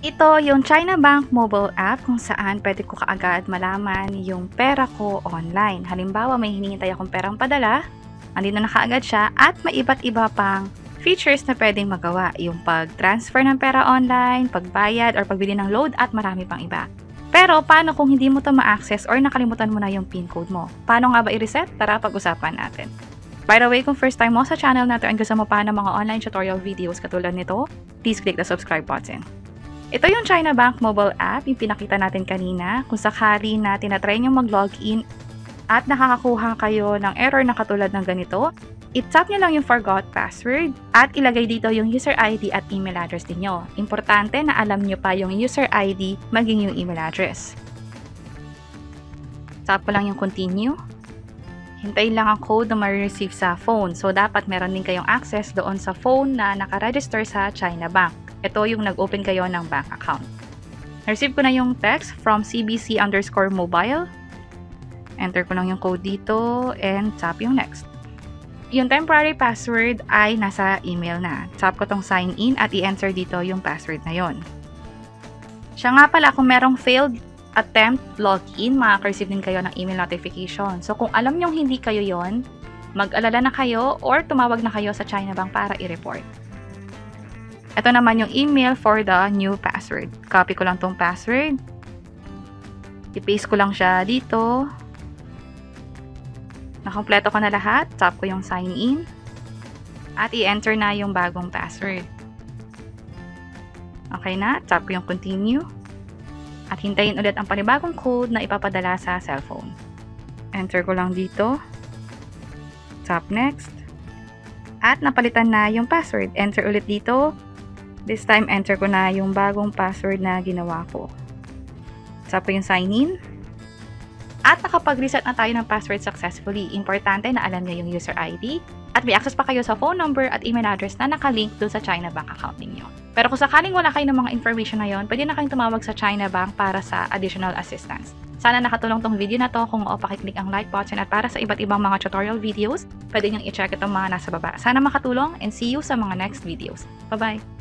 Ito yung China Bank mobile app kung saan pwede ko kaagad malaman yung pera ko online. Halimbawa, may hinihintay akong perang padala, andito na kaagad siya at may iba't iba pang features na pwedeng magawa. Yung pag-transfer ng pera online, pagbayad or pagbili ng load at marami pang iba. Pero paano kung hindi mo to ma-access or nakalimutan mo na yung PIN code mo? Paano nga ba i-reset? Tara, pag-usapan natin. By the way, kung first time mo sa channel natin at gusto mo pa ng mga online tutorial videos katulad nito, please click the subscribe button. Ito yung China Bank mobile app, yung pinakita natin kanina. Kung sakali na tinatry nyo mag-login at nakakakuha kayo ng error na katulad ng ganito, i-tap nyo lang yung forgot password at ilagay dito yung user ID at email address niyo. Importante na alam nyo pa yung user ID maging yung email address. Tap ko lang yung continue. Hintayin lang ang code na ma-receive sa phone. So, dapat meron din kayong access doon sa phone na nakaregister sa China Bank. Ito yung nag-open kayo ng bank account. Na-receive ko na yung text from CBC_mobile. Enter ko lang yung code dito and tap yung next. Yung temporary password ay nasa email na. Tap ko tong sign in at i-enter dito yung password na yon. Siya nga pala, kung merong failed attempt login, makaka-receive din kayo ng email notification. So kung alam nyong hindi kayo yon, mag-alala na kayo or tumawag na kayo sa China Bank para i-report. Ito naman yung email for the new password. Copy ko lang tong password. I-paste ko lang siya dito. Nakompleto ko na lahat. Tap ko yung sign in. At i-enter na yung bagong password. Okay na. Tap ko yung continue. At hintayin ulit ang panibagong code na ipapadala sa cellphone. Enter ko lang dito. Tap next. At napalitan na yung password. Enter ulit dito. This time, enter ko na yung bagong password na ginawa ko. Tap ko yung sign in. At nakapag-reset na tayo ng password successfully. Importante na alam niyo yung user ID. At may access pa kayo sa phone number at email address na nakalink doon sa China Bank account ninyo. Pero kung sakaling wala kayo ng mga information na yon, pwede na kayong tumawag sa China Bank para sa additional assistance. Sana nakatulong tong video na to. Kung pakiclick ang like button at para sa iba't ibang mga tutorial videos, pwede niyong i-check itong mga nasa baba. Sana makatulong and see you sa mga next videos. Bye-bye!